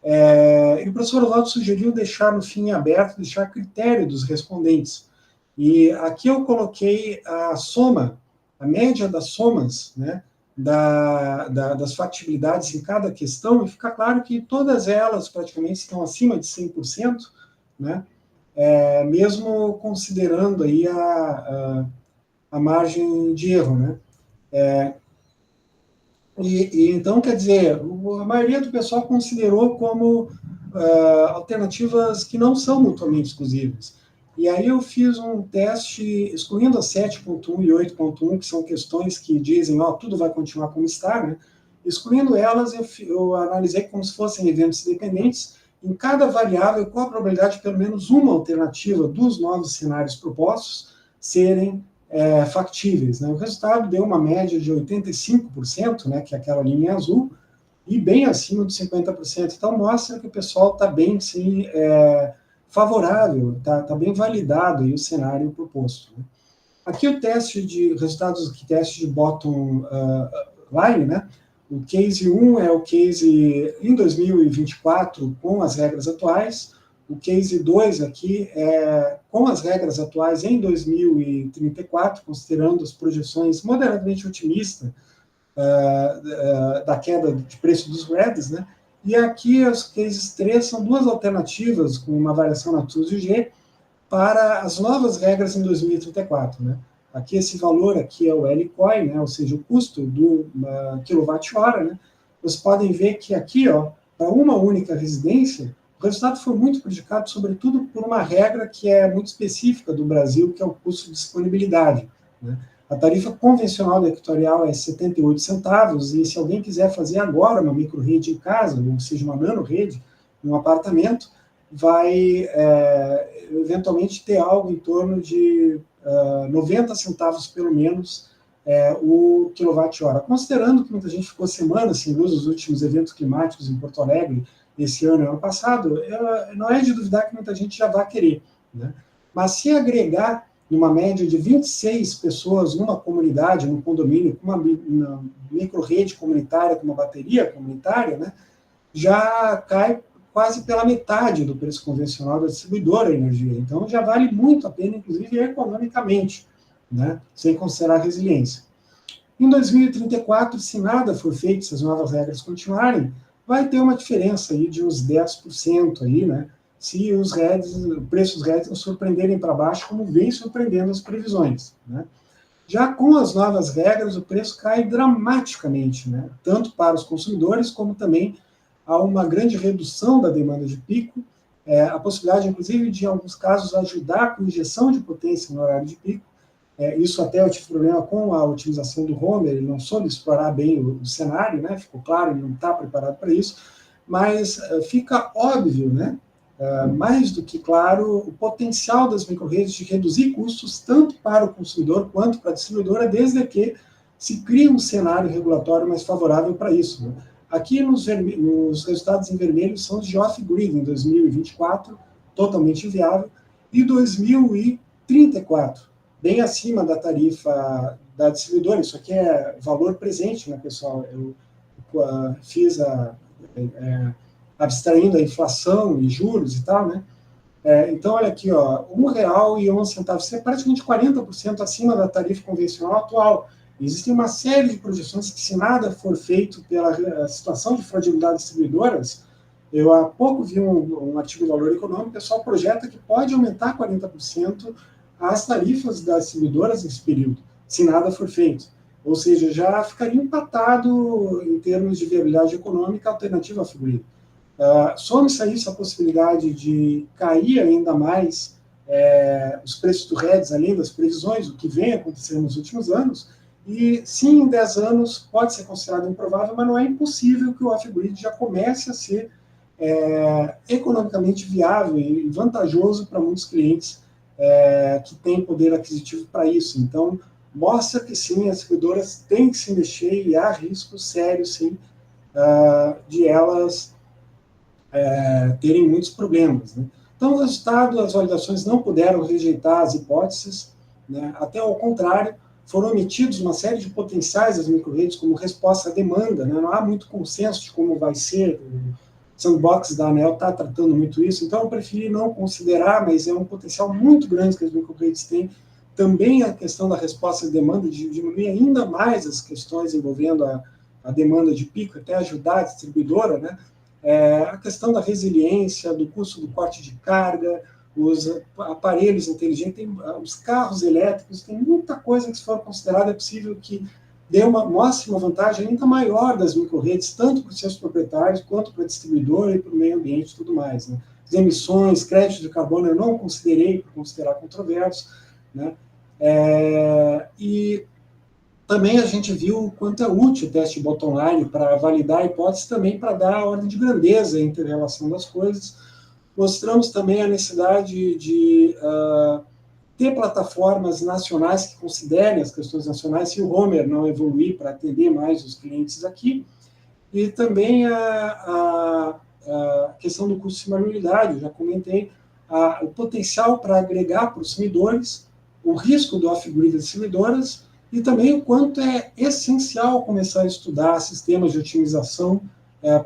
e o professor Oswaldo sugeriu deixar no fim aberto, deixar a critério dos respondentes. E aqui eu coloquei a soma, a média das somas, né, das factibilidades em cada questão, e fica claro que todas elas praticamente estão acima de 100%, né, mesmo considerando aí a margem de erro, né. Então, quer dizer, a maioria do pessoal considerou como alternativas que não são mutuamente exclusivas. E aí eu fiz um teste excluindo as 7.1 e 8.1, que são questões que dizem, tudo vai continuar como está, né? Excluindo elas, eu analisei como se fossem eventos independentes, em cada variável, qual a probabilidade de pelo menos uma alternativa dos novos cenários propostos serem factíveis, né? O resultado deu uma média de 85%, né, que é aquela linha azul, e bem acima dos 50%. Então, mostra que o pessoal está bem, sim, favorável, está bem validado aí o cenário proposto, né? Aqui o teste de resultados, teste de bottom line, né? O case 1 é o case em 2024 com as regras atuais. O case 2 aqui é com as regras atuais em 2034, considerando as projeções moderadamente otimistas da queda de preço dos REDs, né? E aqui os cases 3 são duas alternativas com uma variação na TUSD para as novas regras em 2034, né? Aqui esse valor aqui é o LCOI, né? Ou seja, o custo do quilowatt-hora, né? Vocês podem ver que aqui, para uma única residência, o resultado foi muito prejudicado, sobretudo por uma regra que é muito específica do Brasil, que é o custo de disponibilidade, né? A tarifa convencional da equatorial é 78 centavos, e se alguém quiser fazer agora uma micro-rede em casa, ou seja, uma nano-rede, num apartamento, vai eventualmente ter algo em torno de 90 centavos, pelo menos, o quilowatt-hora. Considerando que muita gente ficou semanas sem luz nos últimos eventos climáticos em Porto Alegre, esse ano e ano passado, não é de duvidar que muita gente já vai querer, né? Mas se agregar numa média de 26 pessoas numa comunidade, num condomínio, com uma micro-rede comunitária, com uma bateria comunitária, né, já cai quase pela metade do preço convencional da distribuidora de energia. Então, já vale muito a pena, inclusive economicamente, né, sem considerar a resiliência. Em 2034, se nada for feito, se as novas regras continuarem, vai ter uma diferença aí de uns 10% aí, né, se os preços REDs não surpreenderem para baixo, como vem surpreendendo as previsões, né. Já com as novas regras, o preço cai dramaticamente, né, tanto para os consumidores, como também há uma grande redução da demanda de pico, a possibilidade, inclusive, de, em alguns casos, ajudar com injeção de potência no horário de pico. Isso até eu tive problema com a utilização do Homer, ele não soube explorar bem o cenário, né? Ficou claro, ele não está preparado para isso, mas fica óbvio, né? Mais do que claro, o potencial das microredes de reduzir custos tanto para o consumidor quanto para a distribuidora, desde que se crie um cenário regulatório mais favorável para isso, né? Aqui nos resultados em vermelho são os de off-grid em 2024, totalmente inviável, e 2034, bem acima da tarifa da distribuidora. Isso aqui é valor presente, né, pessoal? Eu fiz abstraindo a inflação e juros e tal, né? Então, olha aqui, ó, R$1,11, isso é praticamente 40% acima da tarifa convencional atual. Existem uma série de projeções que, se nada for feito pela situação de fragilidade das distribuidoras, eu há pouco vi um artigo do Valor Econômico, o pessoal projeta que pode aumentar 40% as tarifas das distribuidoras nesse período, se nada for feito. Ou seja, já ficaria empatado em termos de viabilidade econômica a alternativa off-grid. Some-se a isso a possibilidade de cair ainda mais os preços do REDS, além das previsões, o que vem acontecendo nos últimos anos, e sim, em 10 anos pode ser considerado improvável, mas não é impossível que o off-grid já comece a ser economicamente viável e vantajoso para muitos clientes que têm poder aquisitivo para isso. Então, mostra que sim, as distribuidoras têm que se mexer e há riscos sérios, sim, de elas terem muitos problemas, né? Então, o resultado, as validações não puderam rejeitar as hipóteses, né? Até ao contrário, foram omitidos uma série de potenciais das microredes como resposta à demanda, né? Não há muito consenso de como vai ser, o sandbox da ANEEL está tratando muito isso, então eu preferi não considerar, mas é um potencial muito grande que as microredes têm. Também a questão da resposta à demanda, de diminuir ainda mais as questões envolvendo a demanda de pico, até ajudar a distribuidora, né? A questão da resiliência, do custo do corte de carga, os aparelhos inteligentes, os carros elétricos, tem muita coisa que, se for considerada, é possível que mostre uma vantagem ainda maior das microredes, tanto para os seus proprietários, quanto para a distribuidora e para o meio ambiente e tudo mais, né? As emissões, crédito de carbono, eu não considerei, por considerar controverso, né? E também a gente viu o quanto é útil o teste bottom line para validar a hipótese, também para dar a ordem de grandeza entre a relação das coisas. Mostramos também a necessidade de ter plataformas nacionais que considerem as questões nacionais, se o Homer não evoluir para atender mais os clientes aqui. E também a questão do custo de marginalidade, eu já comentei, o potencial para agregar consumidores, o risco do off-grid das distribuidoras, e também o quanto é essencial começar a estudar sistemas de otimização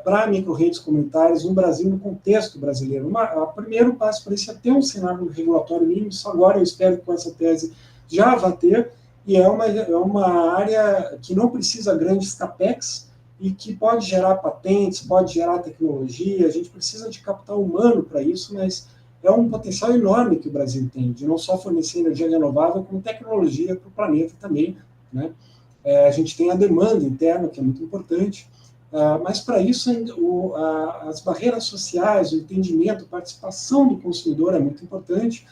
para microredes comunitárias no Brasil, no contexto brasileiro. O primeiro passo para isso é ter um cenário regulatório mínimo, isso agora eu espero que com essa tese já vá ter, e é uma área que não precisa grandes capex e que pode gerar patentes, pode gerar tecnologia, a gente precisa de capital humano para isso, mas é um potencial enorme que o Brasil tem, de não só fornecer energia renovável, como tecnologia para o planeta também, né? A gente tem a demanda interna, que é muito importante, mas para isso as barreiras sociais, o entendimento, a participação do consumidor é muito importante.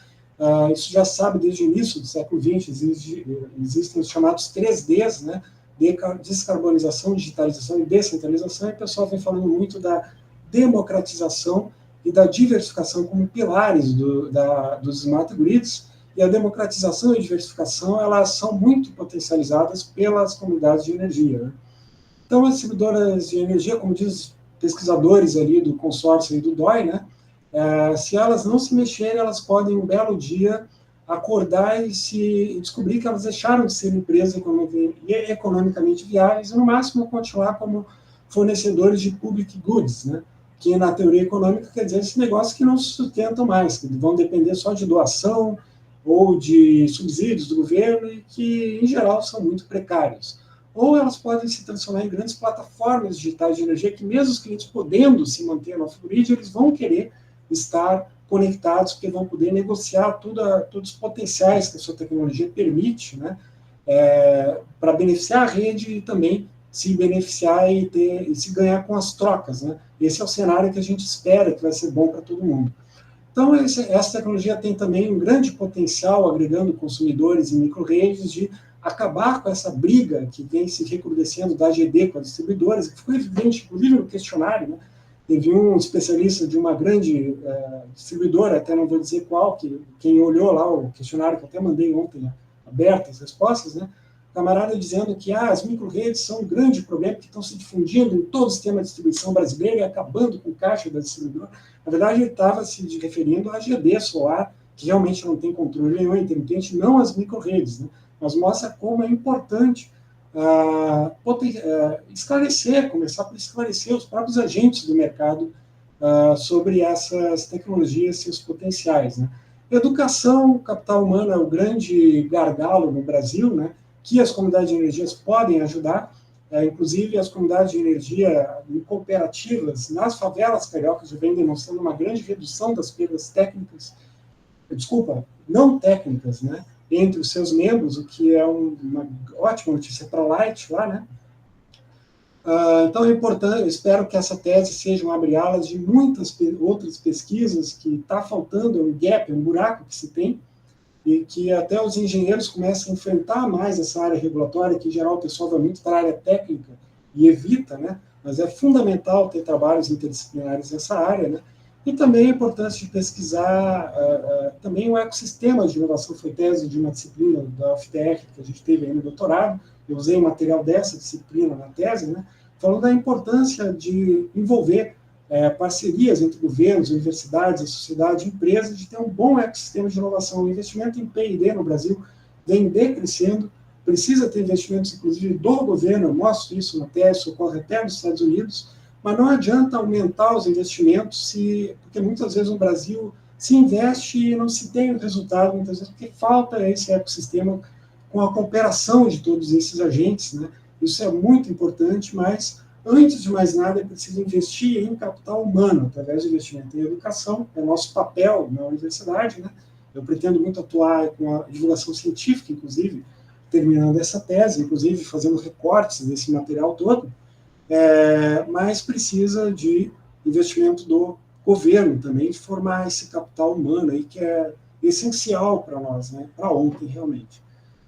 Isso já sabe desde o início do século XX, existem os chamados 3Ds, né? Descarbonização, digitalização e descentralização, e o pessoal vem falando muito da democratização e da diversificação como pilares dos smart grids, e a democratização e a diversificação, elas são muito potencializadas pelas comunidades de energia, né? Então, as distribuidoras de energia, como diz os pesquisadores ali do consórcio e do DOI, né, se elas não se mexerem, elas podem, um belo dia, acordar e descobrir que elas deixaram de ser empresas economicamente viáveis e, no máximo, continuar como fornecedores de public goods, né? Que na teoria econômica quer dizer esse negócio que não se sustentam mais, que vão depender só de doação ou de subsídios do governo e que, em geral, são muito precários. Ou elas podem se transformar em grandes plataformas digitais de energia que, mesmo os clientes podendo se manter no off-grid, eles vão querer estar conectados, porque vão poder negociar todos os potenciais que a sua tecnologia permite, né, para beneficiar a rede e também se beneficiar e se ganhar com as trocas, né? Esse é o cenário que a gente espera que vai ser bom para todo mundo. Então, essa tecnologia tem também um grande potencial, agregando consumidores e micro-redes, de acabar com essa briga que vem se recrudescendo da AGD com as distribuidoras, que ficou evidente, inclusive no questionário, né? Teve um especialista de uma grande distribuidora, até não vou dizer qual, quem olhou lá o questionário, que eu até mandei ontem, aberto as respostas, né? O camarada dizendo que as micro-redes são um grande problema, que estão se difundindo em todo o sistema de distribuição brasileiro e acabando com o caixa da distribuidora. Na verdade, ele estava se referindo à AGD Solar, que realmente não tem controle nenhum intermitente, não as micro-redes, né? Mas mostra como é importante esclarecer, começar por esclarecer os próprios agentes do mercado sobre essas tecnologias e seus potenciais, né? Educação, capital humano é o grande gargalo no Brasil, né? Que as comunidades de energias podem ajudar, inclusive as comunidades de energia em cooperativas nas favelas cariocas já vem demonstrando uma grande redução das perdas técnicas, não técnicas, né, entre os seus membros, o que é uma ótima notícia para a Light lá, né? Então é importante, eu espero que essa tese seja um abre-alas de muitas outras pesquisas que está faltando, é um gap, é um buraco que se tem, e que até os engenheiros começam a enfrentar mais essa área regulatória, que em geral o pessoal vai muito para a área técnica e evita, né? Mas é fundamental ter trabalhos interdisciplinares nessa área, né? E também a importância de pesquisar também o ecossistema de inovação. Foi tese de uma disciplina da UFTR que a gente teve aí no doutorado, eu usei o material dessa disciplina na tese, né? Falando da importância de envolver parcerias entre governos, universidades, a sociedade, empresas, de ter um bom ecossistema de inovação. O investimento em P&D no Brasil vem decrescendo, precisa ter investimentos, inclusive, do governo, eu mostro isso na tese, isso ocorre até nos Estados Unidos, mas não adianta aumentar os investimentos, porque muitas vezes no Brasil se investe e não se tem o resultado, muitas vezes porque falta esse ecossistema com a cooperação de todos esses agentes, né? Isso é muito importante, mas antes de mais nada, é preciso investir em capital humano, através do investimento em educação, é nosso papel na universidade, né? Eu pretendo muito atuar com a divulgação científica, inclusive, terminando essa tese, inclusive fazendo recortes desse material todo, mas precisa de investimento do governo também, de formar esse capital humano aí, que é essencial para nós, né? Para ontem, realmente.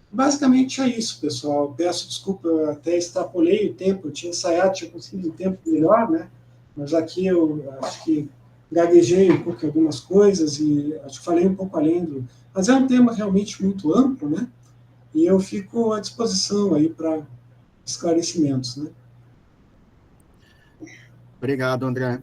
Basicamente é isso, pessoal. Peço desculpa, eu até extrapolei o tempo, eu tinha ensaiado, tinha conseguido um tempo melhor, né? Mas aqui eu acho que gaguejei um pouco em algumas coisas e acho que falei um pouco além do... Mas é um tema realmente muito amplo, né? E eu fico à disposição aí para esclarecimentos, né? Obrigado, André.